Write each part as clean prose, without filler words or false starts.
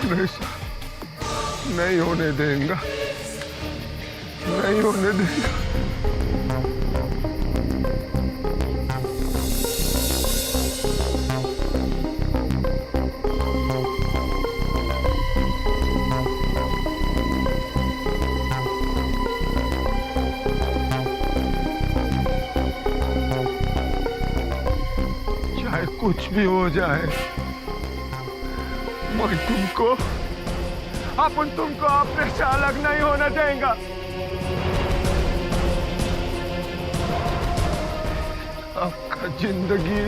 नशा नहीं होने देंगे, नहीं होने देंगे। चाहे कुछ भी हो जाए, मैं तुमको अपने से अलग नहीं होने देंगे। आपका जिंदगी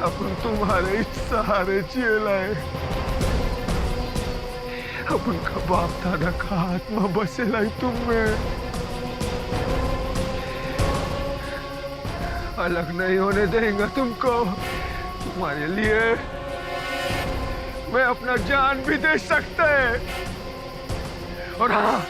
अपन तुम्हारे सहारे जिएला है। अपन का बाप दादा का आत्मा बसेला है तुम में। अलग नहीं होने देंगे तुमको। तुम्हारे लिए मैं अपना जान भी दे सकता है। और हाँ,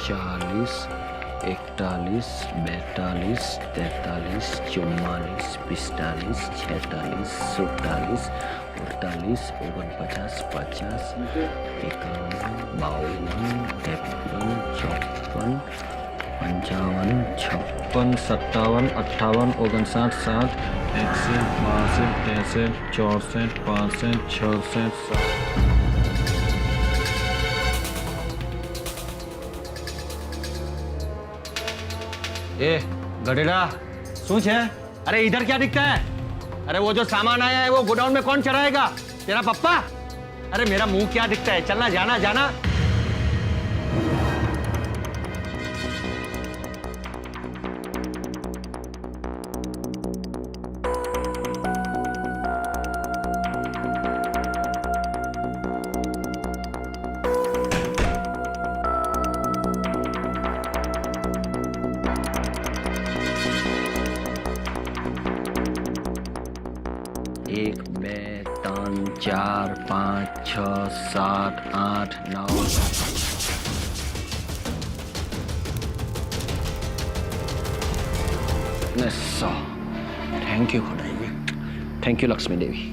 चालीस, 41, 42, 43, 44, 45, 46, 47, 48, 49, 50, 51, 52, 53, 54, 55, 56, 57, 58, 59, 60, 61, 62, 63, 64, 65, 66, 67। ए गडेड़ा શું છે? अरे इधर क्या दिखता है? अरे वो जो सामान आया है वो गोडाउन में कौन चढ़ाएगा? तेरा पप्पा? अरे मेरा मुंह क्या दिखता है? चलना, जाना जाना। एक, बे, तीन, 4, 5, 6, 7, 8, 9। थैंक यू खुदाई, थैंक यू लक्ष्मी देवी।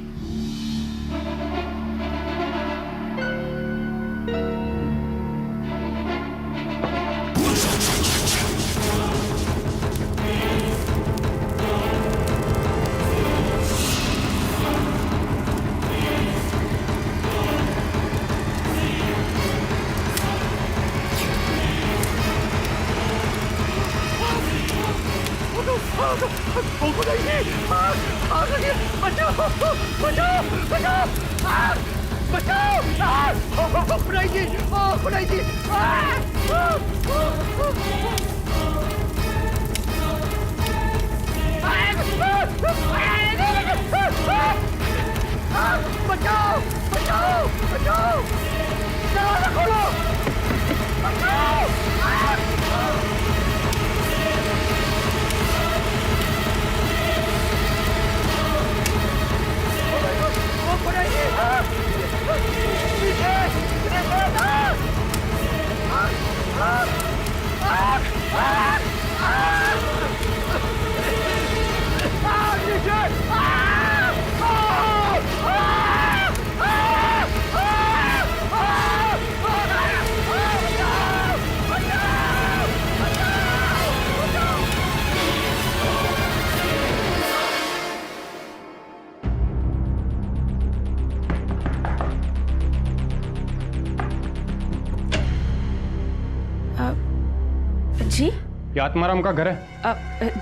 जी? ये आत्माराम का घर है?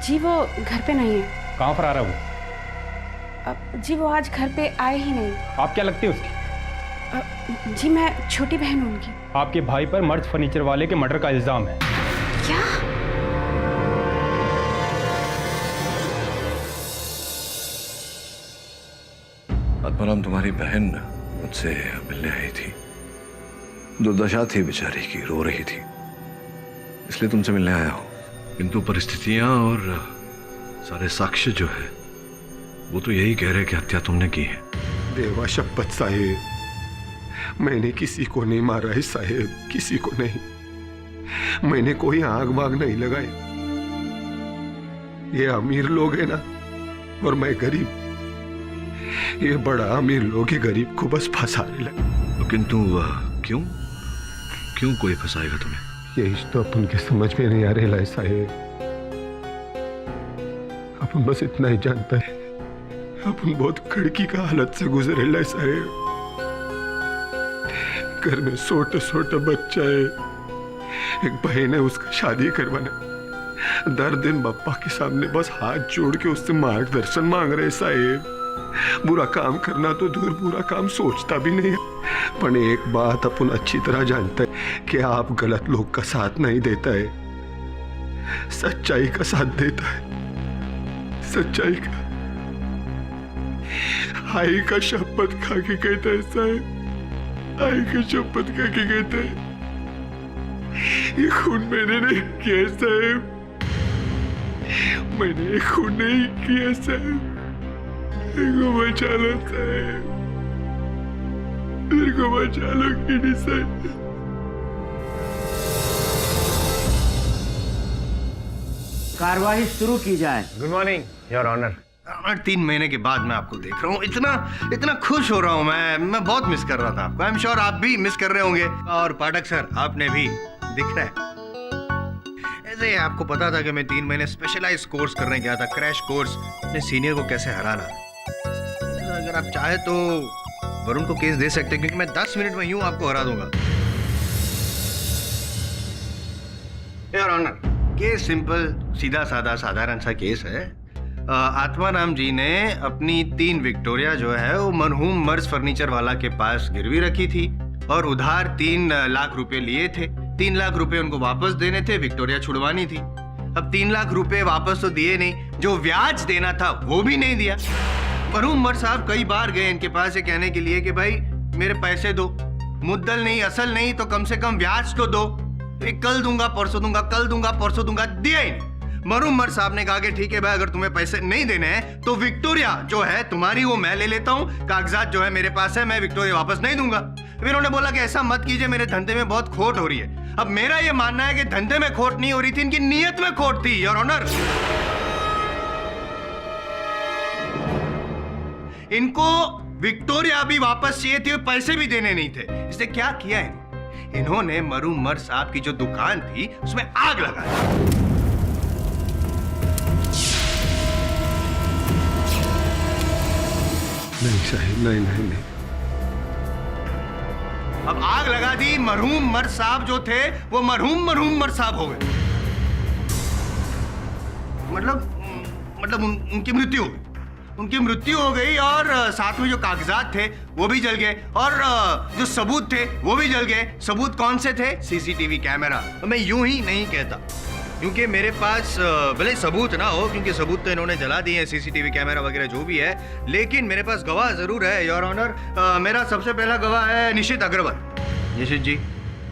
जी वो घर पे नहीं है। कहाँ पर आ रहा है वो? जी वो आज घर पे आए ही नहीं। आप क्या लगती है उसकी? जी मैं छोटी बहन हूँ उनकी। आपके भाई पर मर्ज फर्नीचर वाले के मर्डर का इल्जाम है। क्या? आत्माराम तुम्हारी बहन मुझसे मिलने आई थी। दुर्दशा थी बेचारी की, रो रही थी, इसलिए तुमसे मिलने आया हूं। किंतु परिस्थितियां और सारे साक्ष्य जो है वो तो यही कह रहे कि हत्या तुमने की है। देवा शपथ साहेब, मैंने किसी को नहीं मारा है साहेब, किसी को नहीं। मैंने कोई आग वाग नहीं लगाई। ये अमीर लोग है ना, और मैं गरीब। ये बड़ा अमीर लोग ही गरीब को बस फंसा रहे लगे। किंतु क्यों क्यों कोई फंसाएगा तुम्हें? यही तो अपन के समझ में नहीं आ रहा है साहेब। अपन बस इतना ही जानता है, अपन बहुत कड़की का हालत से गुजरे है साहेब। घर में छोटा छोटा बच्चा है, एक बहन है, उसका शादी करवाना। दर दिन बापा के सामने बस हाथ जोड़ के उससे मार्गदर्शन मांग रहे साहेब। बुरा काम करना तो दूर, बुरा काम सोचता भी नहीं है। पर एक बात अपन अच्छी तरह जानता है कि आप गलत लोग का साथ नहीं देता है, सच्चाई का साथ देता है, सच्चाई का। आई का शपथ खा के कहता है साहब, आई का शपथ खा के कहता है, ये खून मैंने नहीं किया साहब, मैंने ये खून नहीं किया साहब, मेरे को बचा लो साहब, मेरे को बचा लो किडी साहब। कार्यवाही शुरू की जाए। Good morning your honour. 3 महीने के बाद मैं आपको देख रहा हूँ, इतना खुश हो रहा हूँ। मैं बहुत मिस कर रहा था आपको। आई एम श्योर आप भी मिस कर रहे होंगे। और पाठक सर, आपने भी, दिख रहा है। ऐसे आपको पता था कि मैं 3 महीने स्पेशलाइज कोर्स करने गया था, क्रैश कोर्स, अपने सीनियर को कैसे हराना। अगर आप चाहे तो वरुण को केस दे सकते हैं, क्योंकि मैं 10 मिनट में यूं आपको हरा दूंगा। योर ऑनर, केस सिंपल, सीधा साधा साधारण सा केस है। आत्माराम जी ने अपनी 3 विक्टोरिया जो है वो मरहूम मर्ज फर्नीचर वाला के पास गिरवी रखी थी और उधार 3 लाख रुपए लिए थे। 3 लाख रुपए उनको वापस देने थे, विक्टोरिया छुड़वानी थी। अब 3 लाख रुपए वापस तो दिए नहीं, जो ब्याज देना था वो भी नहीं दिया। मरहूम मर्ज साहब कई बार गए इनके पास ये कहने के लिए कि भाई मेरे पैसे दो, मुद्दल नहीं असल नहीं तो कम से कम ब्याज तो दो। कल दूंगा परसों दूंगा, कल दूंगा परसों दूंगा, दिया ही नहीं। मरहूम मर्ज साहब ने कहा कि ठीक है भाई, अगर तुम्हें पैसे नहीं देने हैं तो विक्टोरिया जो है तुम्हारी वो मैं ले लेता हूँ, कागजात जो है मेरे पास है, मैं विक्टोरिया वापस नहीं दूंगा। फिर उन्होंने बोला कि ऐसा मत कीजिए, मेरे धंधे में बहुत खोट हो रही है। अब मेरा ये मानना है कि धंधे में खोट नहीं हो रही थी, इनकी नीयत में खोट थी योर ऑनर। इनको विक्टोरिया भी वापस चाहिए थी, पैसे भी देने नहीं थे। इसने क्या किया है, इन्होंने मरहूम मर्ज साहब की जो दुकान थी उसमें आग लगा दी। नहीं साहिब, नहीं नहीं नहीं। अब आग लगा दी, मरहूम मर्ज साहब जो थे वो मरहूम मर्ज साहब हो गए। मतलब उनकी मृत्यु हो गई, उनकी मृत्यु हो गई और साथ में जो कागजात थे वो भी जल गए और जो सबूत थे वो भी जल गए। सबूत कौन से थे? CCTV camera. मैं यूं ही नहीं कहता, क्योंकि मेरे पास भले सबूत ना हो, क्योंकि सबूत तो इन्होंने जला दिए हैं, सीसीटीवी कैमरा वगैरह जो भी है, लेकिन मेरे पास गवाह जरूर है योर ऑनर। मेरा सबसे पहला गवाह है निशित अग्रवाल। निशित जी,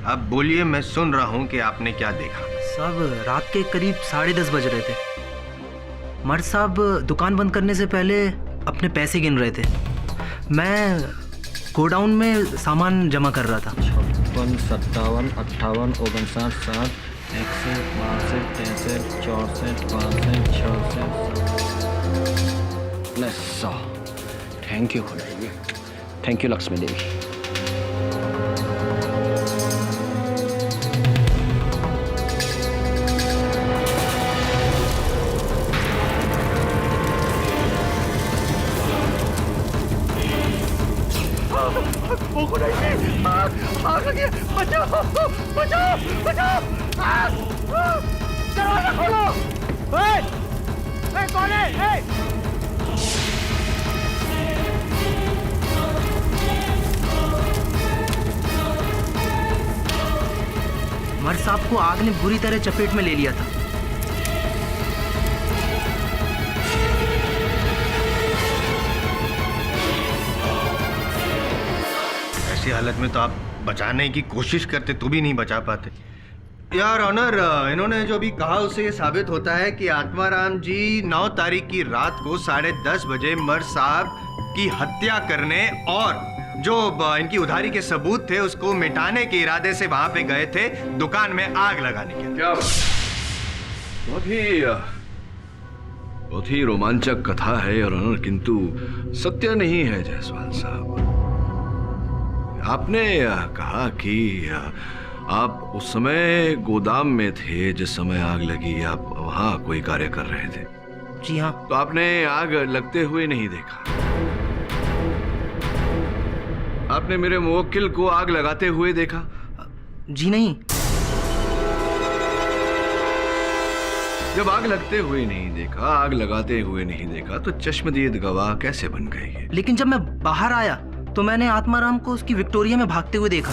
आप बोलिए, मैं सुन रहा हूँ कि आपने क्या देखा। साहब, रात के करीब 10:30 बज रहे थे। मर्ज साहब दुकान बंद करने से पहले अपने पैसे गिन रहे थे। मैं गोडाउन में सामान जमा कर रहा था। 56, 57, 58, 59, 60, 61, 62, 63, 64, 65, 66। Thank you, thank you Lakshmi Devi. मर्ज साहब को आग ने बुरी तरह चपेट में ले लिया था। ऐसी हालत में तो आप बचाने की कोशिश करते तो भी नहीं बचा पाते यार ऑनर। इन्होंने जो भी कहा उससे ये साबित होता है कि आत्माराम जी 9 तारीख की रात को 10:30 बजे मर्ज साहब की हत्या करने और जो इनकी उधारी के सबूत थे उसको मिटाने के इरादे से वहां पे गए थे दुकान में आग लगाने के। क्या बहुत ही रोमांचक कथा है योर ऑनर, किंतु सत्य नहीं है जायसवाल साहब। आपने कहा कि आप उस समय गोदाम में थे जिस समय आग लगी, आप वहां कोई कार्य कर रहे थे। जी हाँ। तो आपने आग लगते हुए नहीं देखा। आपने मेरे मुवक्किल को आग लगाते हुए देखा? जी नहीं। जब आग लगते हुए नहीं देखा, आग लगाते हुए नहीं देखा, तो चश्मदीद गवाह कैसे बन गए ये? लेकिन जब मैं बाहर आया तो मैंने आत्माराम को उसकी विक्टोरिया में भागते हुए देखा।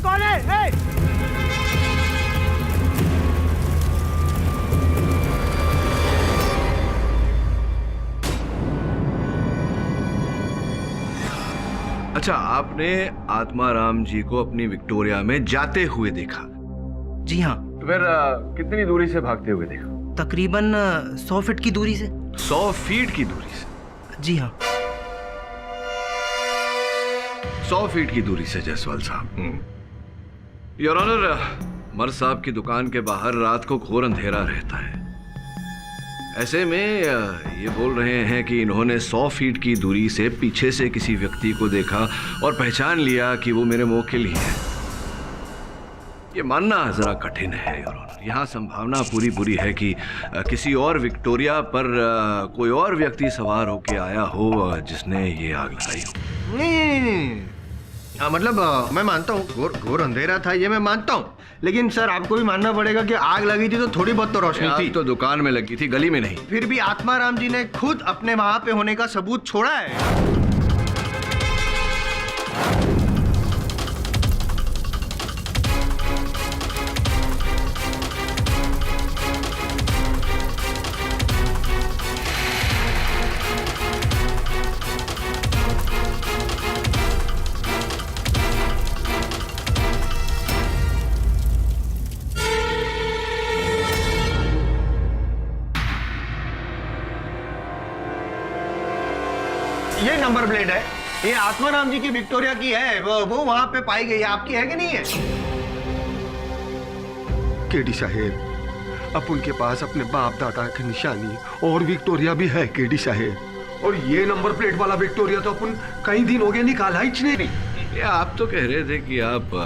कौन है? अच्छा, आपने आत्माराम जी को अपनी विक्टोरिया में जाते हुए देखा? जी हाँ। तो फिर कितनी दूरी से भागते हुए देखा? तकरीबन 100 फीट की दूरी से। 100 फीट की दूरी से? जी हाँ। 100 फीट की दूरी से जायसवाल साहब। योर ऑनर, मर साहब की दुकान के बाहर रात को घोर अंधेरा रहता है। ऐसे में ये बोल रहे हैं कि इन्होंने 100 फीट की दूरी से पीछे से किसी व्यक्ति को देखा और पहचान लिया कि वो मेरे मुवक्किल ही है। ये मानना जरा कठिन है योर ऑनर। यहाँ संभावना पूरी पूरी है कि किसी और विक्टोरिया पर कोई और व्यक्ति सवार होके आया हो जिसने ये आग लगाई हो। नहीं, मतलब मैं मानता हूँ घोर अंधेरा था, ये मैं मानता हूँ, लेकिन सर आपको भी मानना पड़ेगा कि आग लगी थी तो थोड़ी बहुत तो रोशनी थी। तो दुकान में लगी थी, गली में नहीं। फिर भी आत्माराम जी ने खुद अपने वहां पे होने का सबूत छोड़ा है। ये नंबर प्लेट है, ये आत्माराम जी की विक्टोरिया की है, वो वहां पे पाई गई है। आपकी है कि नहीं है? केडी साहेब, अब उनके पास अपने बाप दादा की निशानी और विक्टोरिया भी है केडी साहेब। और ये नंबर प्लेट वाला विक्टोरिया तो अपन कई दिन हो गए निकाला ही नहीं। ये आप तो कह रहे थे कि आप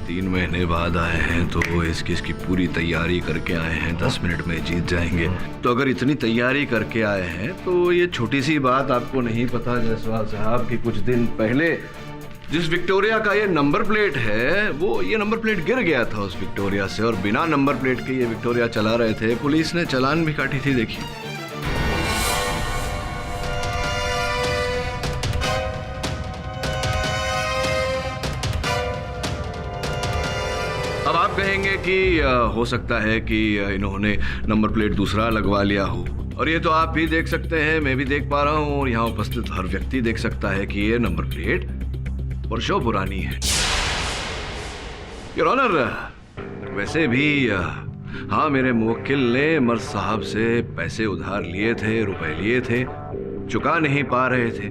3 महीने बाद आए हैं तो इस केस की पूरी तैयारी करके आए हैं, 10 मिनट में जीत जाएंगे। तो अगर इतनी तैयारी करके आए हैं तो ये छोटी सी बात आपको नहीं पता जायसवाल साहब कि कुछ दिन पहले जिस विक्टोरिया का ये नंबर प्लेट है, वो ये नंबर प्लेट गिर गया था उस विक्टोरिया से, और बिना नंबर प्लेट के ये विक्टोरिया चला रहे थे। पुलिस ने चालान भी काटी थी, देखिए। अब आप कहेंगे कि हो सकता है कि इन्होंने नंबर प्लेट दूसरा लगवा लिया हो, और ये तो आप भी देख सकते हैं, मैं भी देख पा रहा हूं, और यहाँ उपस्थित हर व्यक्ति देख सकता है कि ये नंबर प्लेट वर्षों पुरानी है। योर ऑनर, वैसे भी हाँ, मेरे मुवक्किल ने मर्द साहब से पैसे उधार लिए थे, रुपए लिए थे, चुका नहीं पा रहे थे,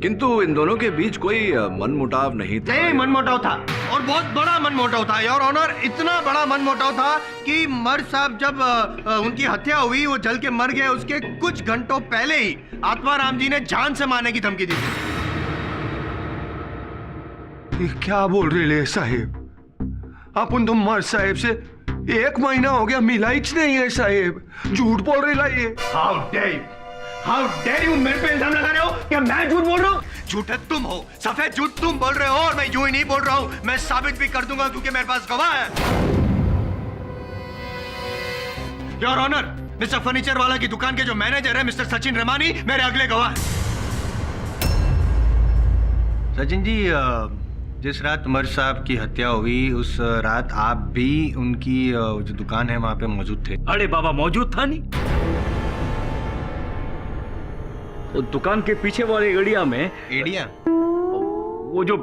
किंतु इन दोनों के बीच कोई मनमुटाव नहीं था। नहीं, मनमुटाव था, और बहुत बड़ा मनमुटाव था योर ऑनर। इतना बड़ा मनमुटाव था कि मर्द साहब जब उनकी हत्या हुई, वो जल के मर गए, उसके कुछ घंटों पहले ही आत्माराम जी ने जान से मारने की धमकी दी थी। ये क्या बोल रहे ले साहेब? अपन तो मर्द साहेब से 1 महीना हो गया, मिला ही नहीं है साहेब। झूठ बोल रहे ला ये। हाउ डेयर यू मेरे पे इल्जाम लगा रहे हो? क्या मैं झूठ बोल रहा हूँ? झूठे तुम हो, सफेद झूठ तुम बोल रहे हो, और मैं यूं ही नहीं बोल रहा हूँ, मैं साबित भी कर दूंगा क्योंकि मेरे पास गवाह है। योर ऑनर, मिस्टर फर्नीचर वाला की दुकान के जो मैनेजर है मिस्टर सचिन रमानी, मेरे अगले गवाह हैं। सचिन जी, जिस रात उमर साहब की हत्या हुई उस रात आप भी उनकी जो दुकान है वहां पे मौजूद थे। अरे बाबा, मौजूद था नहीं। तो दुकान के पीछे वाले एरिया में, एरिया, वो जो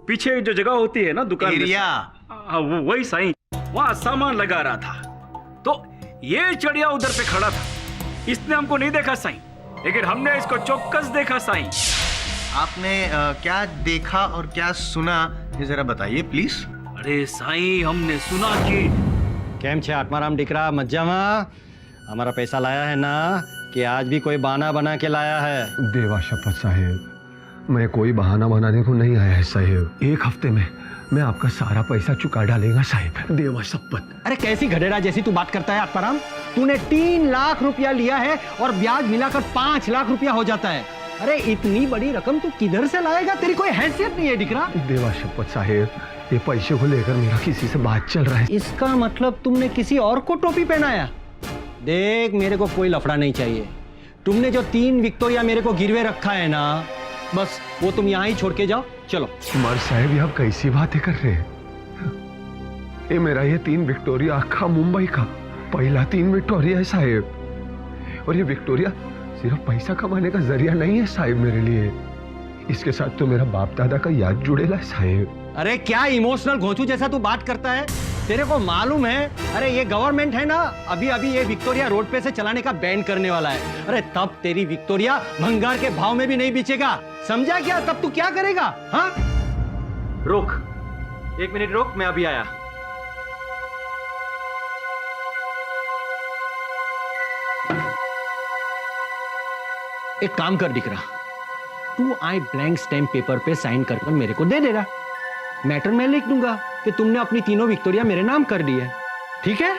पीछे जो जगह होती है ना दुकान एरिया, हाँ, वो वही साईं, वहां सामान लगा रहा था। तो ये चिड़िया उधर पे खड़ा था, इसने हमको नहीं देखा साईं, लेकिन हमने इसको चौकस देखा साईं। आपने क्या देखा और क्या सुना ये जरा बताइए प्लीज। अरे साईं, हमने सुना कि કેમ છે આત્મારામ દીકરા મજામાં? हमारा पैसा लाया है ना कि आज भी कोई बहाना बना के लाया है? देवा शपथ साहेब, मैं कोई बहाना बनाने को नहीं आया है साहेब। एक हफ्ते में मैं आपका सारा पैसा चुका डालेगा साहेब, देवा शपथ। अरे कैसी घड़ेरा जैसी तू बात करता है आत्माराम? तूने 3 लाख रुपया लिया है और ब्याज मिलाकर 5 लाख रुपया हो जाता है। अरे इतनी बड़ी रकम तू किधर से लाएगा? तेरी कोई हैसियत नहीं है दिकरा। देवा शपथ साहेब, ये पैसे को लेकर मेरा किसी से बात चल रहा है। इसका मतलब तुमने किसी और को टोपी पहनाया? देख, मेरे को कोई लफड़ा नहीं चाहिए। तुमने जो 3 विक्टोरिया मेरे को गिरवे रखा है ना, बस वो तुम यहाँ ही छोड़ के जाओ। चलो। मर साहब, ये आप कैसी बातें कर रहे हैं? ये मेरा ये 3 विक्टोरिया अखा मुंबई का पहला 3 विक्टोरिया है साहेब। और ये विक्टोरिया सिर्फ पैसा कमाने का जरिया नहीं है साहेब मेरे लिए, इसके साथ तो मेरा बाप दादा का याद जुड़ेला है साहेब। अरे क्या इमोशनल घोंचू जैसा तू बात करता है? तेरे को मालूम है, अरे ये गवर्नमेंट है ना, अभी अभी ये विक्टोरिया रोड पे से चलाने का बैन करने वाला है। अरे तब तेरी विक्टोरिया भंगार के भाव में भी नहीं बेचेगा, समझा क्या? तब तू क्या करेगा? हाँ, रुक 1 मिनट रुक, मैं अभी आया। एक काम कर दिख रहा, तू आई ब्लैंक स्टैम्प पेपर पे साइन कर मेरे को दे देना। मैटर मैं लिख दूंगा कि तुमने अपनी 3 विक्टोरिया मेरे नाम कर दी है, ठीक है?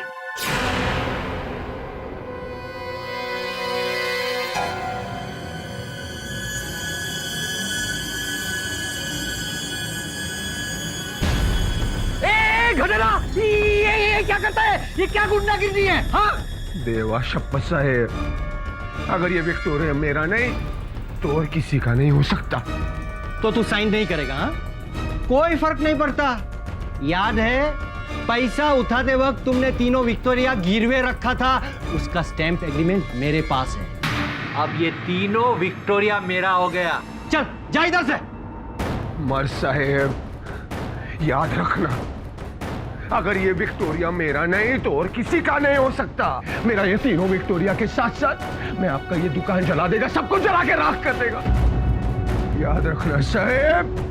घटेरा, ये क्या करता है? ये क्या गुंडागिरी है? हाँ? देवा शपथ साहेब, अगर ये विक्टोरिया मेरा नहीं तो और किसी का नहीं हो सकता। तो तू साइन नहीं करेगा? हाँ? कोई फर्क नहीं पड़ता। याद है, पैसा उठाते वक्त तुमने 3 विक्टोरिया गिरवे रखा था, उसका स्टैम्प एग्रीमेंट मेरे पास है। अब ये 3 विक्टोरिया मेरा हो गया। चल जा इधर से। मर साहेब, याद रखना, अगर ये विक्टोरिया मेरा नहीं तो और किसी का नहीं हो सकता। मेरा ये 3 विक्टोरिया के साथ साथ मैं आपका ये दुकान जला देगा, सबको जला के राख कर देगा। याद रखना साहेब।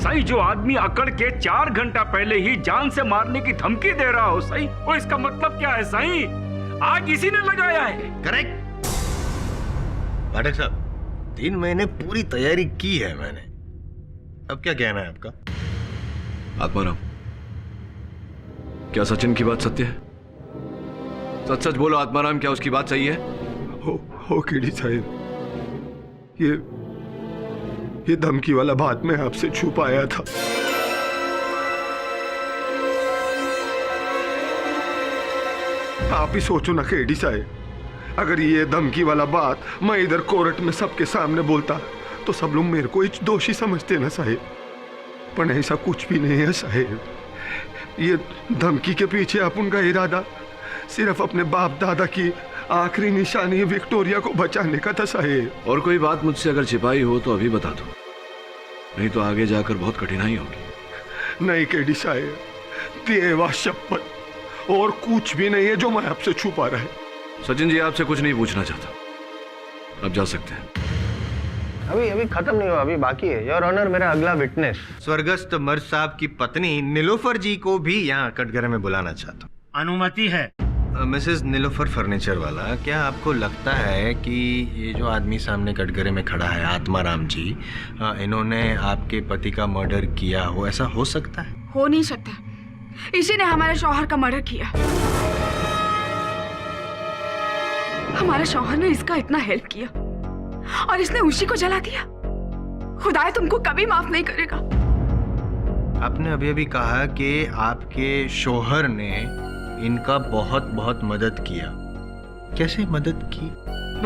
साईं, जो आदमी अकड़ के 4 घंटा पहले ही जान से मारने की धमकी दे रहा हो साईं, वो इसका मतलब क्या है साईं? आग इसी ने लगाया है। करेक्ट पाठक साहब, 3 महीने पूरी तैयारी की है मैंने। अब क्या कहना है आपका? आत्माराम, क्या सचिन की बात सत्य है? सच सच बोलो आत्माराम, क्या उसकी बात सही है? हो केडी साहब, ये धमकी वाला बात मैं आपसे छुपाया था। आप ही सोचो ना केडी साहब, अगर ये धमकी वाला बात मैं इधर कोर्ट में सबके सामने बोलता तो सब लोग मेरे को दोषी समझते ना साहेब, पर ऐसा कुछ भी नहीं है साहेब। ये धमकी के पीछे अपन का इरादा सिर्फ अपने बाप दादा की आखिरी निशानी विक्टोरिया को बचाने का था साहेब। और कोई बात मुझसे अगर छिपाई हो तो अभी बता दो, नहीं तो आगे जाकर बहुत कठिनाई होगी। नहीं केडी साहेब, देवा शपथ, और कुछ भी नहीं है जो मैं आपसे छुपा रहा है। सचिन जी, आपसे कुछ नहीं पूछना चाहता, अब जा सकते हैं। अभी खत्म नहीं हुआ, अभी बाकी है। योर ऑनर, मेरा अगला विटनेस स्वर्गस्थ मर्द साहब की पत्नी नीलोफर जी को भी यहाँ कटघरे में बुलाना चाहता हूँ। अनुमति है। मिसेस नीलोफर फर्नीचर वाला, क्या आपको लगता है कि ये जो आदमी सामने कटघरे में खड़ा है, आत्माराम जी, इन्होंने आपके पति का मर्डर किया हो? ऐसा हो सकता है? हो नहीं सकता, इसी ने हमारे शौहर का मर्डर किया। हमारे शौहर ने इसका इतना हेल्प किया और इसने उसी को जला दिया। खुदाए तुमको कभी माफ नहीं करेगा। आपने अभी अभी कहा कि आपके शौहर ने इनका बहुत बहुत मदद किया। कैसे मदद की?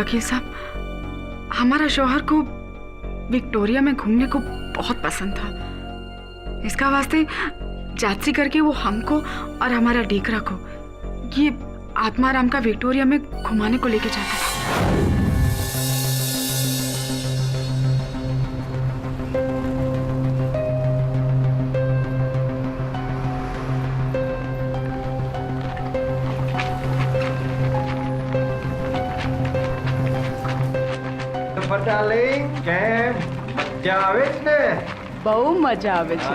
वकील साहब, हमारा शौहर को विक्टोरिया में घूमने को बहुत पसंद था। इसका वास्ते जांची करके वो हमको और हमारा डीकरा को ये आत्माराम का विक्टोरिया में घुमाने को लेके जाता था। બહુ મજા આવે છે.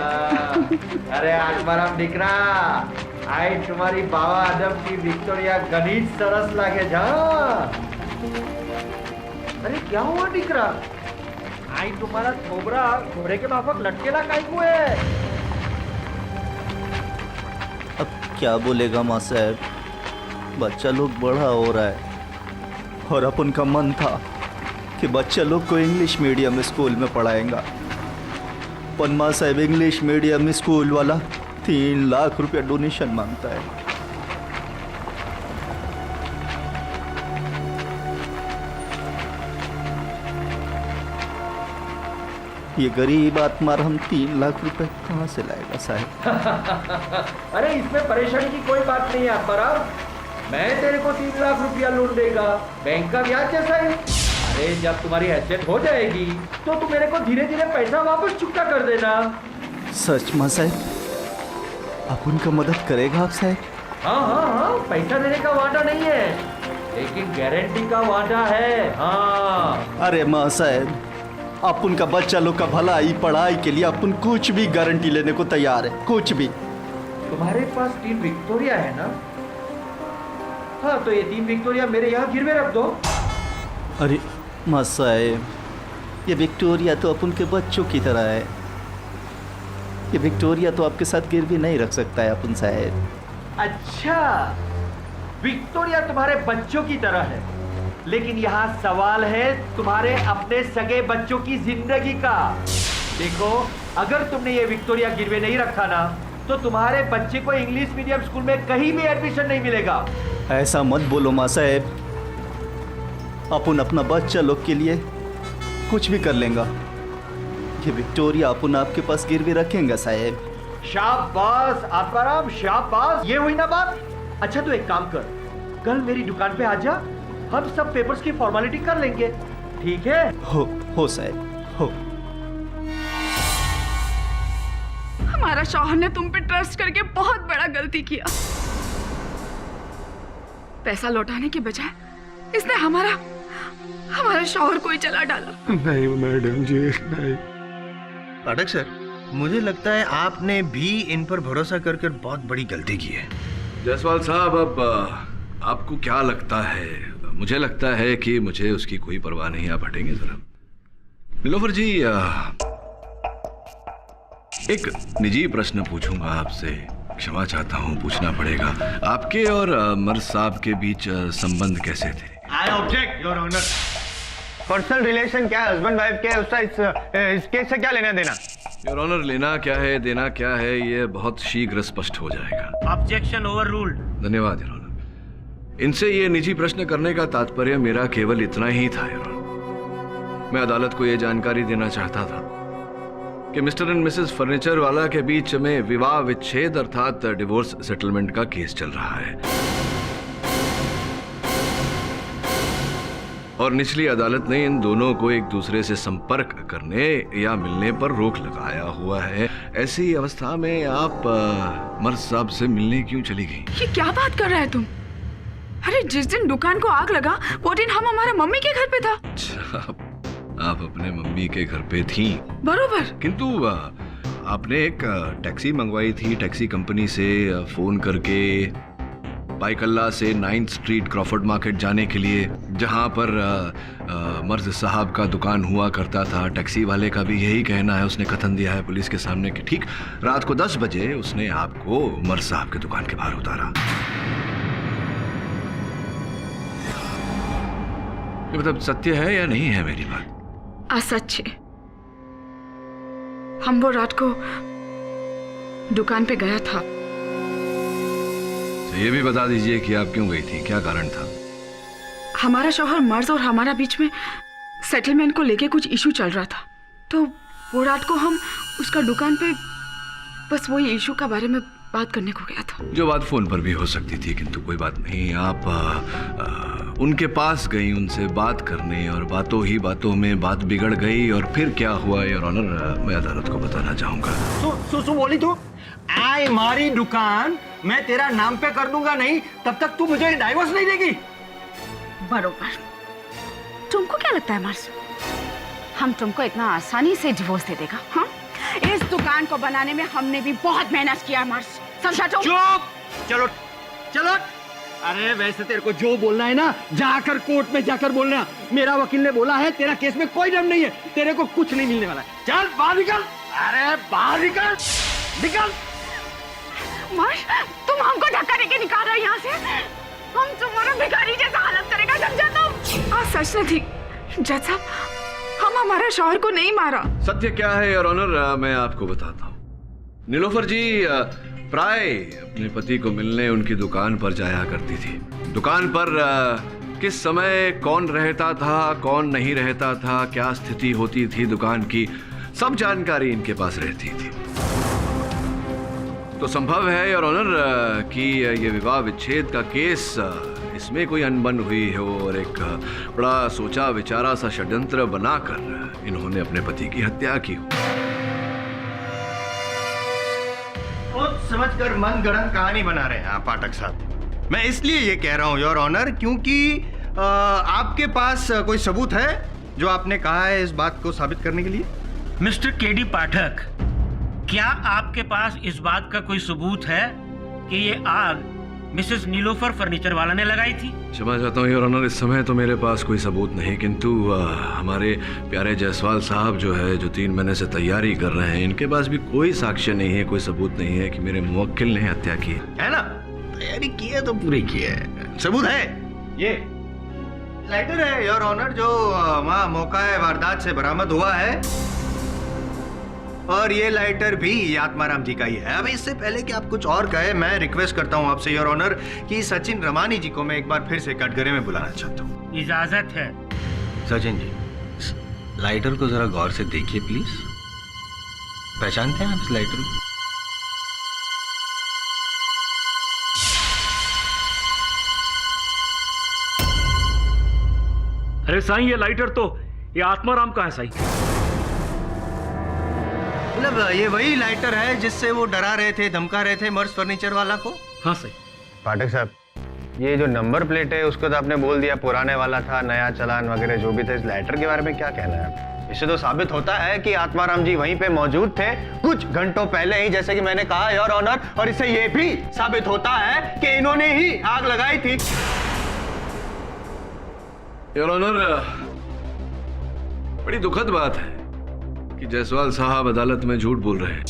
અરે આત્મારામ દીકરા આઈ તમારી બાવા આદમ की વિક્ટોરિયા ઘણી જ સરસ લાગે છે. અરે क्या हुआ દીકરા? आई तुम्हारा थोबरा घोड़े के माफक लटकेला काहे को है? अब क्या बोलेगा माँ साहब, बच्चा लोग बड़ा हो रहा है और अपन का मन था कि बच्चा लोग को इंग्लिश मीडियम स्कूल में पढ़ाएगा, पर माँ साहब इंग्लिश मीडियम स्कूल वाला 3 लाख रुपया डोनेशन मांगता है. ये गरीब आत्माराम 3 लाख रुपए कहाँ से लाएगा साहब? अरे इसमें परेशानी की कोई बात नहीं है आत्माराम, मैं तेरे को 3 लाख रुपया लोन देगा, बैंक का ब्याज जैसा है. अरे जब तुम्हारी हैसियत हो जाएगी तो तू मेरे को धीरे धीरे पैसा वापस चुकता कर देना. सच माँ साहब, आप उनका मदद करेगा आप साहब? हाँ हाँ हाँ, पैसा देने का वादा नहीं है लेकिन गारंटी का वादा है. हाँ अरे माँ साहब, आप उनका बच्चा लोग का भलाई पढ़ाई के लिए अपन कुछ भी गारंटी लेने को तैयार है, कुछ भी. तुम्हारे पास 3 विक्टोरिया है ना? हाँ तो ये 3 विक्टोरिया मेरे यहाँ गिरवे रख दो. अरे माँ साहब, ये विक्टोरिया तो अपन के बच्चों की तरह है, ये विक्टोरिया तो आपके साथ गिरवी नहीं रख सकता है अपन साहब. अच्छा, विक्टोरिया तुम्हारे बच्चों की तरह है, लेकिन यहाँ सवाल है तुम्हारे अपने सगे बच्चों की जिंदगी का. देखो, अगर तुमने ये विक्टोरिया गिरवे नहीं रखा ना तो तुम्हारे बच्चे को इंग्लिश मीडियम स्कूल में कहीं भी एडमिशन नहीं मिलेगा. ऐसा मत बोलो माँ साहब, अपन अपना बच्चा लोग के लिए कुछ भी कर लेंगे. ये विक्टोरिया अपन आपके पास गिरवी रखेंगे साहब. शाबाश आत्माराम, शाबाश. ये हुई ना बात. अच्छा तो एक काम कर, कल मेरी दुकान पे आ जा, हम सब पेपर्स की फॉर्मेलिटी कर लेंगे, ठीक है? हो साहब, हो. हमारा शौहर ने तुम पे ट्रस्ट करके बहुत बड़ा गलती किया. पैसा लौटाने के बजाय इसने हमारा शौहर को ही जला डाला. नहीं मैडम जी, नहीं. पाठक सर, मुझे लगता है आपने भी इन पर भरोसा करके बहुत बड़ी गलती की है. जायसवाल साहब, अब आपको क्या लगता है? मुझे लगता है कि मुझे उसकी कोई परवाह नहीं. आप हटेंगे जरा. नीलोफर जी, एक निजी प्रश्न पूछूंगा आपसे, क्षमा चाहता हूं, पूछना पड़ेगा. आपके और मर्ज साहब के बीच संबंध कैसे थे? I object your honour. Personal relation क्या है हस्बैंड वाइफ के, उसका इस केस से क्या लेना देना? योर ऑनर, लेना क्या है देना क्या है ये बहुत शीघ्र स्पष्ट हो जाएगा. Objection over ruled. धन्यवाद योर ऑनर. इनसे ये निजी प्रश्न करने का तात्पर्य मेरा केवल इतना ही था योर ऑनर. मैं अदालत को ये जानकारी देना चाहता था कि मिस्टर एंड मिसेस फर्नीचर वाला के बीच में विवाह विच्छेद अर्थात डिवोर्स सेटलमेंट का केस चल रहा है और निचली अदालत ने इन दोनों को एक दूसरे से संपर्क करने या मिलने पर रोक लगाया हुआ है. ऐसी अवस्था में आप मर्ज साहब से मिलने क्यों चली गई? ये क्या बात कर रहा है तुम? अरे जिस दिन दुकान को आग लगा वो दिन हम हमारे मम्मी के घर पे था. अच्छा, आप अपने मम्मी के घर पे थी? बरोबर. किंतु आपने एक टैक्सी मंगवाई थी टैक्सी कंपनी से फोन करके बाइकल्ला से 9th स्ट्रीट क्रॉफर्ड मार्केट जाने के लिए, जहां पर मर्ज साहब का दुकान हुआ करता था. टैक्सी वाले का भी यही कहना है, उसने कथन दिया है पुलिस के सामने कि ठीक रात को 10 बजे उसने आपको मर्ज साहब के दुकान के बाहर उतारा. ये मतलब सत्य है या नहीं है मेरी बात? असच है. हम वो रात को दुकान पे गया था. तो ये भी बता दीजिए कि आप क्यों गई थी, क्या कारण था? हमारा शौहर मर्ज और हमारा बीच में सेटलमेंट को लेके कुछ इशू चल रहा था, तो वो रात को हम उसका दुकान पे बस वही इशू के बारे में बात करने को गया था। जो बात फोन पर भी हो सकती थी, किंतु कोई बात नहीं, आप उनके पास गई उनसे बात करने, और बातों ही बातों में बात बिगड़ गई, और फिर क्या हुआ योर ऑनर मैं अदालत को बताना चाहूंगा। सु बोली तू, आई मारी दुकान मैं तेरा नाम पे कर दूंगा नहीं तब तक तू मुझे डाइवोर्स नहीं देगी। बरोबर। तुमको क्या लगता है मार्स, हम तुमको इतना आसानी से डिवोर्स दे देगा? हाँ, इस दुकान को बनाने में हमने भी बहुत मेहनत किया मार्स, समझा तुम? चुप, चलो चलो। अरे वैसे तेरे को जो बोलना है ना जाकर कोर्ट में जाकर बोलना। मेरा वकील ने बोला है तेरा केस में कोई दम नहीं है, तेरे को कुछ नहीं मिलने वाला है। चल बाहर निकल, अरे बाहर निकल, निकल। मार्स, तुम हमको धक्का देके निकाल रहे हो यहाँ से? हम तुम्हारा भिखारी जैसा हालत करेगा, समझा तुम? आज सच नहीं थी जज साहब, हम हमारा शौहर को नहीं मारा। सत्य क्या है योर ऑनर मैं आपको बताता हूँ। नीलोफर जी प्राय अपने पति को मिलने उनकी दुकान पर जाया करती थी। दुकान पर किस समय कौन रहता था, कौन नहीं रहता था, क्या स्थिति होती थी दुकान की, सब जानकारी इनके पास रहती थी। तो संभव है योर ऑनर कि ये विवाह विच्छेद का केस इसमें कोई अनबन हुई हो, और एक बड़ा सोचा विचारा सा षड्यंत्र बनाकर इन्होंने अपने पति की हत्या की हो। समझकर मन गढ़ंत कहानी बना रहे हैं आप पाठक साहब। मैं इसलिए ये कह रहा हूं योर ऑनर क्योंकि आपके पास कोई सबूत है जो आपने कहा है इस बात को साबित करने के लिए? मिस्टर केडी पाठक, क्या आपके पास इस बात का कोई सबूत है कि ये आग मिसेस नीलोफर फर्नीचर वाला ने लगाई थी? क्षमा चाहता हूँ योर ऑनर, इस समय तो मेरे पास कोई सबूत नहीं, किंतु हमारे प्यारे जायसवाल साहब जो है, जो 3 महीने से तैयारी कर रहे हैं, इनके पास भी कोई साक्ष्य नहीं है, कोई सबूत नहीं है कि मेरे मुवक्किल ने हत्या की है ना? तैयारी की है तो पूरी की है। सबूत है, ये लाइटर है योर ऑनर जो वहाँ मौका वारदात से बरामद हुआ है, और ये लाइटर भी आत्माराम जी का ही है। अब इससे पहले कि आप कुछ और कहे, मैं रिक्वेस्ट करता हूं आपसे योर ऑनर कि सचिन रमानी जी को मैं एक बार फिर से कटघरे में बुलाना चाहता हूं। इजाजत है। सचिन जी, लाइटर को जरा गौर से देखिए प्लीज। पहचानते हैं आप इस लाइटर को? अरे साईं, ये लाइटर तो ये आत्माराम का है साईं। मतलब ये वही लाइटर है जिससे वो डरा रहे थे, धमका रहे थे मर्स फर्नीचर वाला को? हाँ सही। पाठक साहब, ये जो नंबर प्लेट है उसको तो आपने बोल दिया पुराने वाला था, नया चालान वगैरह जो भी था। इस लाइटर के बारे में क्या कहना है? इससे तो साबित होता है कि आत्माराम जी वहीं पे मौजूद थे कुछ घंटों पहले ही, जैसे कि मैंने कहा योर ऑनर, और इससे ये भी साबित होता है कि इन्होंने ही आग लगाई थी। योर ऑनर, बड़ी दुखद बात है कि जायसवाल साहब अदालत में झूठ बोल रहे हैं।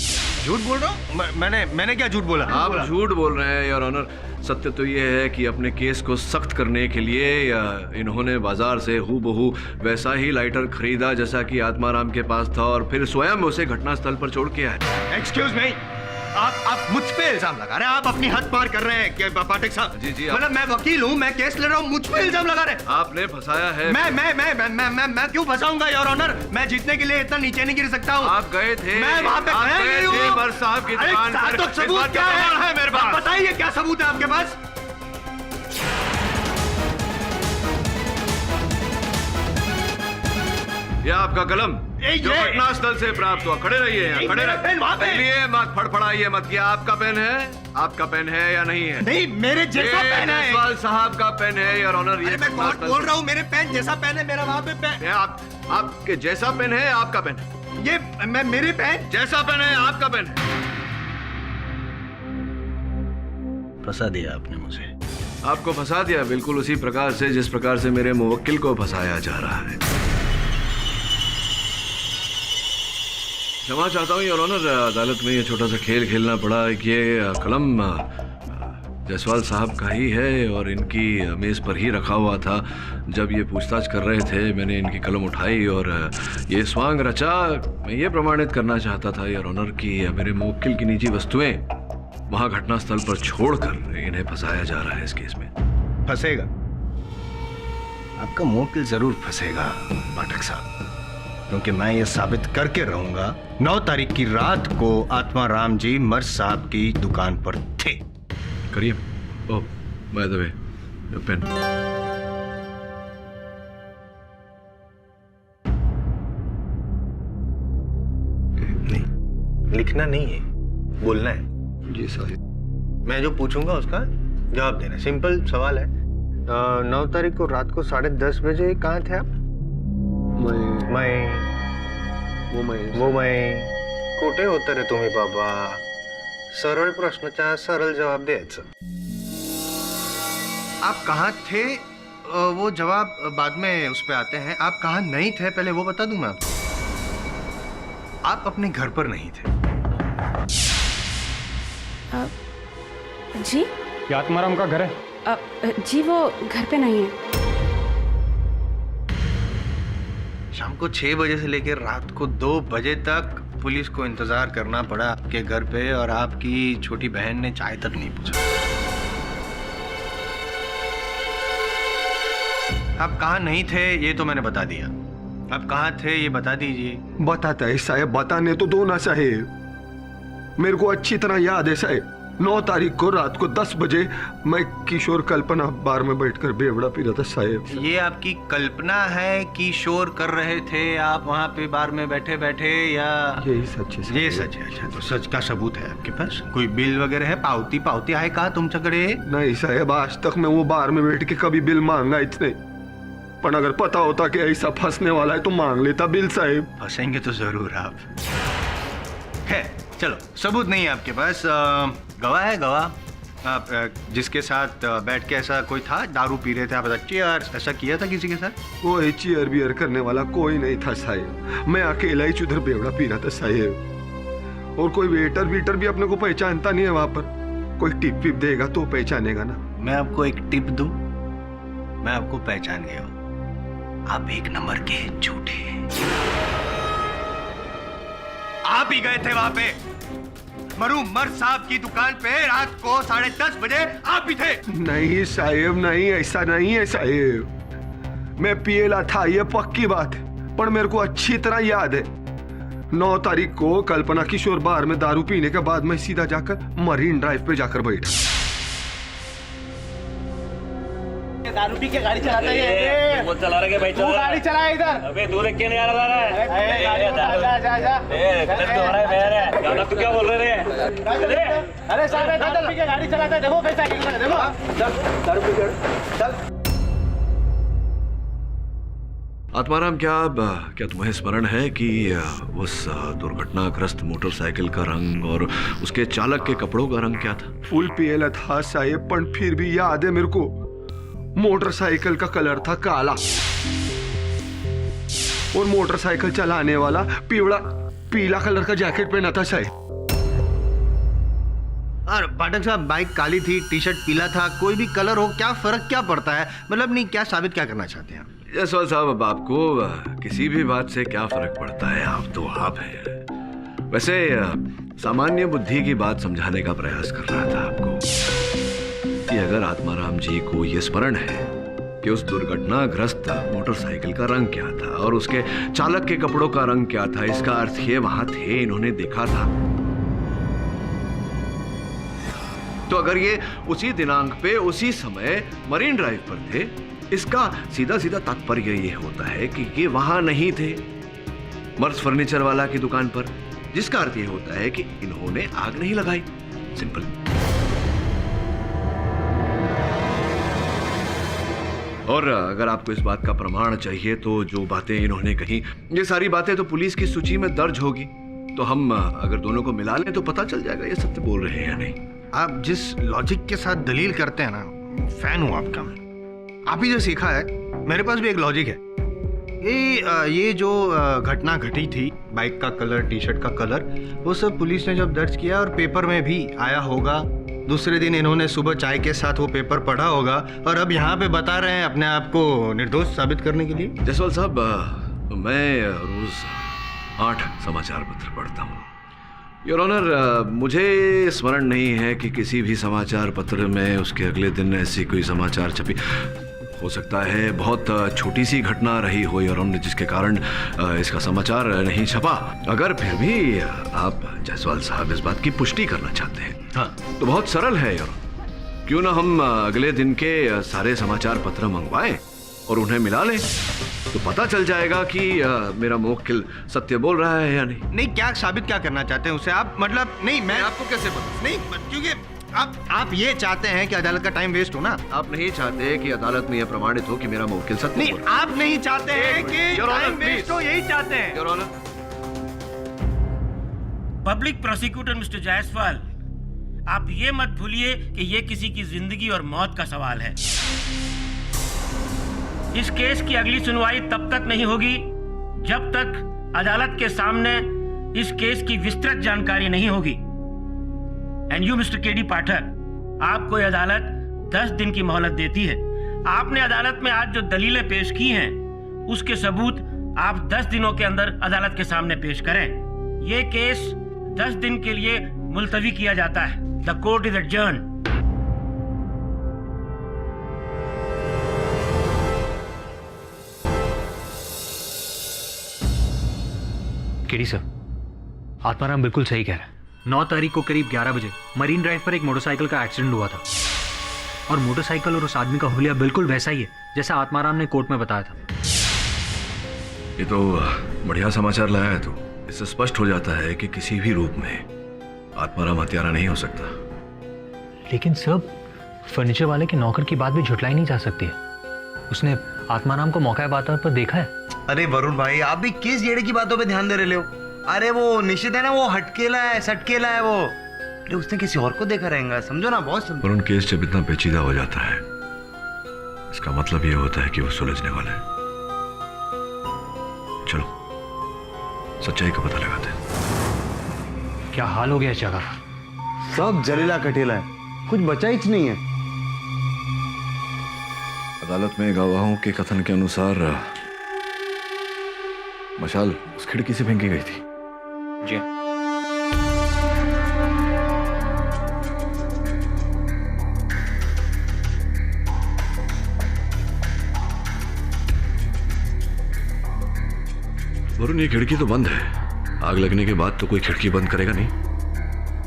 झूठ बोल रहा हूँ? मैंने क्या झूठ बोला? आप झूठ बोल रहे हैं योर ऑनर। सत्य तो ये है कि अपने केस को सख्त करने के लिए इन्होंने बाजार से हूबहू वैसा ही लाइटर खरीदा जैसा कि आत्माराम के पास था, और फिर स्वयं उसे घटनास्थल पर छोड़ के आए। एक्सक्यूज मी, आप मुझ पे इल्जाम लगा रहे हैं, आप अपनी हद पार कर रहे हैं पाठक साहब। जी जी, मतलब मैं वकील हूँ, मैं केस ले रहा हूँ, मुझ पे इल्जाम लगा रहे हैं। आपने फंसाया है। मैं क्यों फंसाऊंगा योर ऑनर? मैं जीतने के लिए इतना नीचे नहीं गिर सकता हूँ। आप गए थे, मैं वहाँ पे गया नहीं हूँ। मर्स साहब की दुकान पर। तो सबूत क्या है मेरे पास? बताइए क्या सबूत है आपके पास? यह आपका कलम जो घटनास्थल से प्राप्त हुआ। खड़े रहिए यहाँ, खड़े रहिए, मत फड़फड़ाइए मत। क्या आपका पेन है? आपका पेन है या नहीं है? नहीं, मेरे जैसा पेन है। जायसवाल साहब का पेन है योर ऑनर। ये मैं कौन बोल रहा हूँ? मेरे पेन जैसा पेन है मेरा, वहाँ पे पेन। आपके जैसा पेन है, आपका पेन है। ये मेरे पेन जैसा पेन है, आपका पेन है। फंसा दिया आपने मुझे। आपको फंसा दिया बिल्कुल उसी प्रकार से जिस प्रकार से मेरे मुवक्किल को फंसाया जा रहा है। क्षमा चाहता हूँ योर ऑनर, अदालत में ये छोटा सा खेल खेलना पड़ा। ये कलम जायसवाल साहब का ही है और इनकी मेज़ पर ही रखा हुआ था। जब ये पूछताछ कर रहे थे मैंने इनकी कलम उठाई और ये स्वांग रचा। मैं ये प्रमाणित करना चाहता था योर ऑनर कि मेरे मुवक्किल की निजी वस्तुएं वहाँ घटनास्थल पर छोड़कर इन्हें फंसाया जा रहा है इस केस में। फंसेगा, आपका मुवक्किल जरूर फंसेगा पाठक साहब। क्योंकि मैं ये साबित करके रहूंगा 9 तारीख की रात को आत्माराम जी मर्ज साहब की दुकान पर थे। करिए। ओह बाय द वे पेन। नहीं, लिखना नहीं है, बोलना है। जी साहब। मैं जो पूछूंगा उसका जवाब देना। सिंपल सवाल है। 9 तारीख को रात को 10:30 बजे कहाँ थे आप? मैं कुठे होतं रे तुम्ही बाबा? सरळ प्रश्नाचा सरळ जवाब द्यायचा। आप कहाँ थे? वो जवाब बाद में उस पे आते हैं। आप कहाँ नहीं थे पहले वो बता दूं मैं आपको। आप अपने घर पर नहीं थे। जी ये आत्माराम का घर है? जी वो घर पे नहीं है। शाम को 6 बजे से लेकर रात को 2 बजे तक पुलिस को इंतजार करना पड़ा आपके घर पे, और आपकी छोटी बहन ने चाय तक नहीं पूछा। आप कहाँ नहीं थे ये तो मैंने बता दिया। आप कहाँ थे ये बता दीजिए। बताता है साहेब, बताने तो दो ना साहेब। मेरे को अच्छी तरह याद है साहेब, 9 तारीख को रात को 10 बजे मैं किशोर कल्पना बार में बैठकर बेवड़ा पी रहा था साहेब। ये आपकी कल्पना है कि शोर कर रहे थे आप वहाँ पे बार में बैठे बैठे, या यही सच है? ये सच है। अच्छा, तो सच का सबूत है आपके पास? कोई बिल वगैरह है? पावती आहे का तुमच्याकडे? नहीं साहेब, आज तक मैं वो बार में बैठ के कभी बिल मांगा इतने, पर अगर पता होता कि ऐसा फंसने वाला है तो मांग लेता बिल साहेब। फंसेंगे तो जरूर आप। है चलो, सबूत नहीं है आपके पास। गवाह है, गवाह। आप जिसके साथ बैठ के ऐसा कोई था, दारू पी रहे थे आप, चीयर ऐसा किया था किसी के साथ? कोई चीयर बियर करने वाला कोई नहीं था साहेब, मैं अकेला ही उधर बेवड़ा पी रहा था साहेब। और कोई वेटर वीटर भी अपने को पहचानता नहीं है वहां पर। कोई टिप विप देगा तो पहचानेगा ना। मैं आपको एक टिप दूं, मैं आपको पहचान गया हूं। आप 1 नंबर के झूठे। आप ही गए थे वहां पे मरहूम मर्ज साहब की दुकान पे रात को 10:30 बजे। आप भी थे? नहीं साहेब, नहीं, ऐसा नहीं है साहेब। मैं पिएला था, ये पक्की बात है, पर मेरे को अच्छी तरह याद है 9 तारीख को कल्पना किशोर बार में दारू पीने के बाद मैं सीधा जाकर मरीन ड्राइव पे जाकर बैठा। दारू पी के गाड़ी चलाता है। वो चला रहे भाई, तू गाड़ी चला इधर। अबे तू देख के नहीं आ रहा है। तू क्या बोल रहे हैं? अरे साहब दारू पी के गाड़ी चलाता है, देखो कैसा देखो। दारू पी के चल। आत्माराम, क्या तुम्हें स्मरण है कि उस दुर्घटनाग्रस्त मोटरसाइकिल का रंग और उसके चालक के कपड़ों का रंग क्या था? फुल पिएला था साहेब, पर फिर भी याद है मेरे को। मोटरसाइकिल का कलर था काला और मोटरसाइकिल चलाने वाला पीला कलर का जैकेट पहना था साहब। और पाठक साहब, बाइक काली थी, टी शर्ट पीला था, कोई भी कलर हो, क्या फर्क क्या पड़ता है? मतलब नहीं, क्या साबित क्या करना चाहते हैं आप? जसवाल साहब, अब आपको किसी भी बात से क्या फर्क पड़ता है? आप तो आप हैं। वैसे सामान्य बुद्धि की बात समझाने का प्रयास कर रहा था आपको कि अगर आत्माराम जी को यह स्मरण है कि उस दुर्घटनाग्रस्त मोटरसाइकिल का रंग क्या था और उसके चालक के कपड़ों का रंग क्या था, इसका अर्थ ये वहां थे, इन्होंने देखा था। तो अगर ये उसी दिनांक पे उसी समय मरीन ड्राइव पर थे, इसका सीधा सीधा तात्पर्य ये होता है कि ये वहां नहीं थे मर्ज फर्नीचर वाला की दुकान पर, जिसका अर्थ ये होता है कि इन्होंने आग नहीं लगाई। सिंपल। और अगर आपको इस बात का प्रमाण चाहिए तो जो बातें इन्होंने कही, ये सारी बातें तो पुलिस की सूची में दर्ज होगी, तो हम अगर दोनों को मिला लें तो पता चल जाएगा ये सत्य बोल रहे हैं या नहीं। आप जिस लॉजिक के साथ दलील करते हैं ना, फैन हूं आपका मैं। आप ही जो सीखा है, मेरे पास भी एक लॉजिक है। ये जो घटना घटी थी, बाइक का कलर, टी शर्ट का कलर, वो सब पुलिस ने जब दर्ज किया और पेपर में भी आया होगा, दूसरे दिन इन्होंने सुबह चाय के साथ वो पेपर पढ़ा होगा और अब यहाँ पे बता रहे हैं अपने आप को निर्दोष साबित करने के लिए। जसवाल साहब, मैं रोज 8 समाचार पत्र पढ़ता हूँ। योर ऑनर, मुझे स्मरण नहीं है कि किसी भी समाचार पत्र में उसके अगले दिन ऐसी कोई समाचार छपी हो सकता है बहुत छोटी सी घटना रही हो और जिसके कारण इसका समाचार नहीं छपा। अगर फिर भी आप जायसवाल साहब इस बात की पुष्टि करना चाहते हैं हाँ तो बहुत सरल है यार, क्यों ना हम अगले दिन के सारे समाचार पत्र मंगवाएं और उन्हें मिला लें, तो पता चल जाएगा कि मेरा मुवक्किल सत्य बोल रहा है या नहीं। नहीं, क्या साबित क्या करना चाहते हैं उसे आप? मतलब नहीं, मैं आपको कैसे पता? नहीं, क्योंकि आप ये चाहते हैं कि अदालत का टाइम वेस्ट हो ना? आप नहीं चाहते कि अदालत में यह प्रमाणित हो कि मेरा मुवक्किल सत्य नहीं, आप नहीं चाहते हैं कि टाइम वेस्ट हो, यही चाहते हैं। Your honour, public prosecutor mister Jaiswal, आप ये मत भूलिए कि ये किसी की जिंदगी और मौत का सवाल है। इस केस की अगली सुनवाई तब तक नहीं होगी जब तक अदालत के सामने इस केस की विस्तृत जानकारी नहीं होगी। एंड यू मिस्टर केडी पाठक, आपको यह अदालत 10 दिन की मोहलत देती है। आपने अदालत में आज जो दलीलें पेश की हैं उसके सबूत आप 10 दिनों के अंदर अदालत के सामने पेश करें। यह केस 10 दिन के लिए मुलतवी किया जाता है। The court is adjourned. KD sir, Atmaram बिल्कुल सही कह रहा है। 9 तारीख को करीब 11 बजे मरीन ड्राइव पर एक मोटरसाइकिल का एक्सीडेंट हुआ था और मोटरसाइकिल और उस आदमी का हुलिया बिल्कुल वैसा ही है जैसा आत्माराम ने कोर्ट में बताया था। ये तो बढ़िया समाचार लाया है तू। इससे स्पष्ट हो जाता है कि किसी भी रूप में आत्माराम हत्यारा नहीं हो सकता। लेकिन सब फर्नीचर वाले के नौकर की बात भी झुटलाई नहीं जा सकती है। उसने आत्माराम को मौका बात पर देखा है। अरे वरुण भाई, आप भी किस जेड़े की बातों पे ध्यान दे रहे हो? अरे वो निश्चित है ना, वो हटकेला है, सटकेला है वो। अरे उसने किसी और को देखा रहेगा, समझो ना बॉस। पर उन केस जब इतना पेचीदा हो जाता है, इसका मतलब ये होता है कि वो सुलझने वाला है। चलो सच्चाई का पता लगाते हैं। क्या हाल हो गया इस जगह? सब जलीला कटेला है, कुछ बचा ही नहीं है। अदालत में गवाहों के कथन के अनुसार मशाल उस खिड़की से फेंकी गई थी। जी वरुण, ये खिड़की तो बंद है। आग लगने के बाद तो कोई खिड़की बंद करेगा नहीं।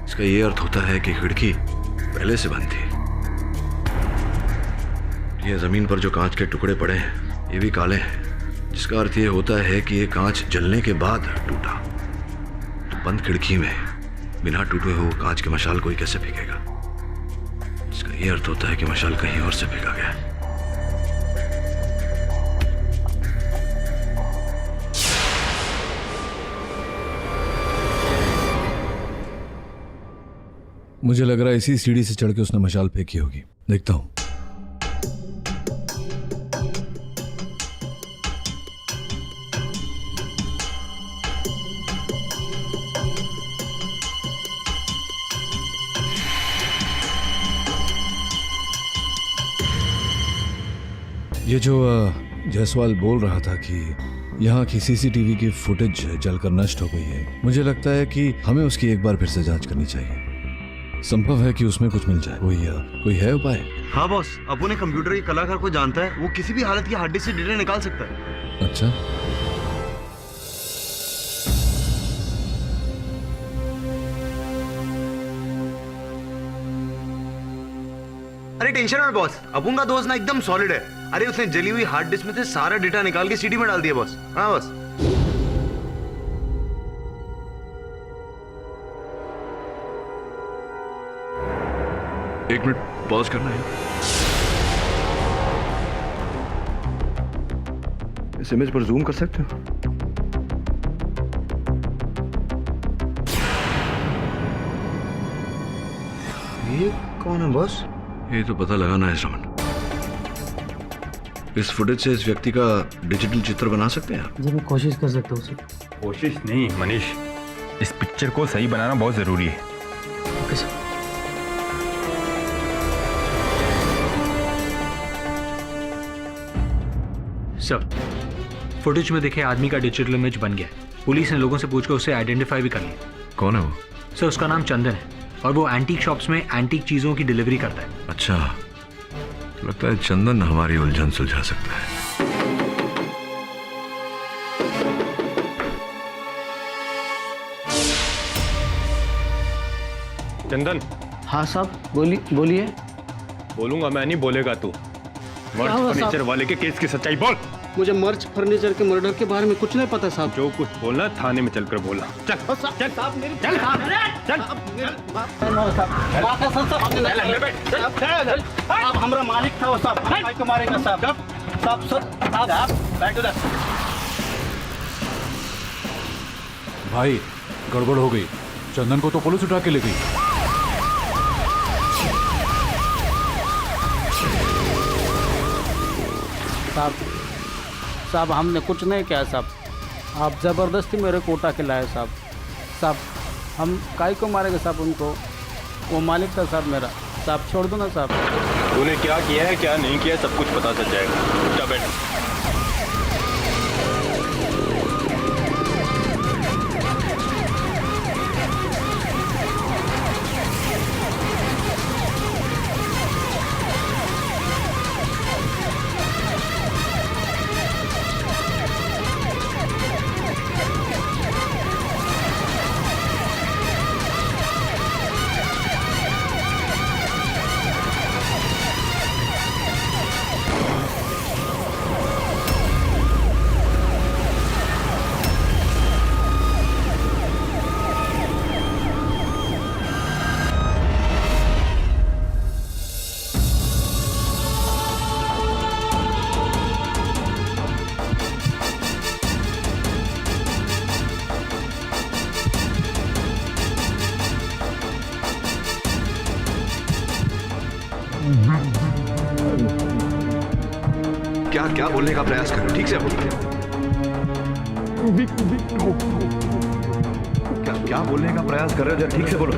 इसका ये अर्थ होता है कि खिड़की पहले से बंद थी। ये जमीन पर जो कांच के टुकड़े पड़े हैं ये भी काले हैं, जिसका अर्थ ये होता है कि ये कांच जलने के बाद टूटा। तो बंद खिड़की में बिना टूटे हुए कांच के मशाल कोई कैसे फेंकेगा? इसका ये अर्थ होता है कि मशाल कहीं और से फेंका गया। मुझे लग रहा है इसी सीढ़ी से चढ़ के उसने मशाल फेंकी होगी। देखता हूं। ये जो जायसवाल बोल रहा था कि यहाँ की सीसीटीवी की फुटेज जलकर नष्ट हो गई है, मुझे लगता है कि हमें उसकी एक बार फिर से जांच करनी चाहिए। संभव है कि उसमें कुछ मिल जाए। कोई है उपाय? हाँ बॉस, अपू ने कंप्यूटर के कलाकार को जानता है, वो किसी भी हालत की हार्ड डिस्क से डेटा निकाल सकता है। अच्छा, अरे टेंशन मत बॉस, अपू का दोस्त ना एकदम सॉलिड है। अरे उसने जली हुई हार्ड डिस्क में से सारा डेटा निकाल के सीडी में डाल दिया बॉस। हाँ बॉस। एक मिनट पॉज करना है। इस इमेज पर जूम कर सकते हो? ये कौन है बॉस? ये तो पता लगाना है श्रवण। इस फुटेज से इस व्यक्ति का डिजिटल चित्र बना सकते हैं आप? जी मैं कोशिश कर सकता हूँ सर। कोशिश नहीं मनीष, इस पिक्चर को सही बनाना बहुत जरूरी है। Okay sir. सर, फुटेज में देखे आदमी का डिजिटल इमेज बन गया है। पुलिस ने लोगों से पूछकर उसे आइडेंटिफाई भी कर लिया। कौन है वो? सर उसका नाम चंदन है और वो एंटीक शॉप्स में एंटीक चीजों की डिलीवरी करता है। अच्छा, लगता है चंदन हमारी उलझन सुलझा सकता है। चंदन। हाँ साहब बोलिए। बोलूंगा मैं नहीं, बोलेगा तू। मर्ज फर्नीचर वाले के केस की सच्चाई बोल। मुझे मर्ज फर्नीचर के मर्डर के बारे में कुछ नहीं पता साहब। जो कुछ बोलना थाने में चलकर बोला। चल चल साहब, मेरी चल साहब, चल अब हमारा मालिक था वो साहब को मारेगा साहब। भाई गड़बड़ हो गई, चंदन को तो पुलिस उठा के ले गई। साहब हमने कुछ नहीं किया साहब, आप ज़बरदस्ती मेरे कोटा के लाए साहब। हम काई को मारेंगे साहब उनको, वो मालिक था साहब मेरा। साहब छोड़ दो ना साहब। तूने क्या किया है क्या नहीं किया सब कुछ पता चल जाएगा। उठा बैठ। क्या क्या बोलने का प्रयास कर रहे हो? ठीक से बोलो। क्या क्या बोलने का प्रयास कर रहे हो? जरा ठीक से बोलो।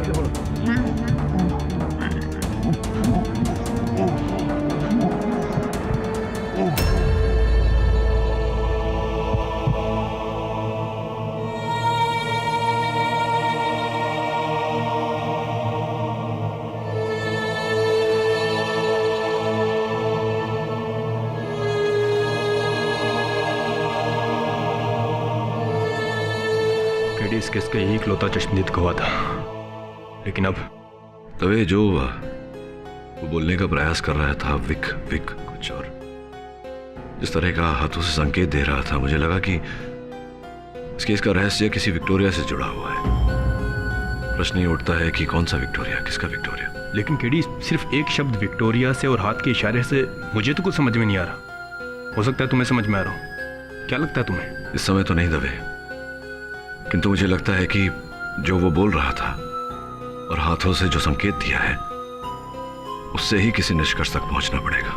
इस केस का एक लौता चश्मदीद गवाह था, लेकिन अब तवे जो वो बोलने का प्रयास कर रहा था विक कुछ और जिस तरह का हाथों से संकेत दे रहा था, मुझे लगा कि इस केस का रहस्य किसी विक्टोरिया से जुड़ा हुआ है। प्रश्न ये उठता है कि कौन सा विक्टोरिया, किसका विक्टोरिया? लेकिन केडी सिर्फ एक शब्द विक्टोरिया से और हाथ के इशारे से मुझे तो कुछ समझ में नहीं आ रहा। हो सकता है तुम्हें समझ में आ रहा हो। क्या लगता है तुम्हें? इस समय तो नहीं दबे, किंतु मुझे लगता है कि जो वो बोल रहा था और हाथों से जो संकेत दिया है उससे ही किसी निष्कर्ष तक पहुंचना पड़ेगा।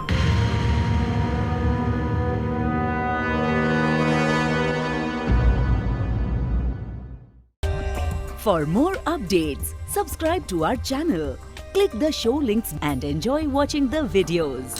For more updates, subscribe to our channel, click the show links and enjoy watching the videos.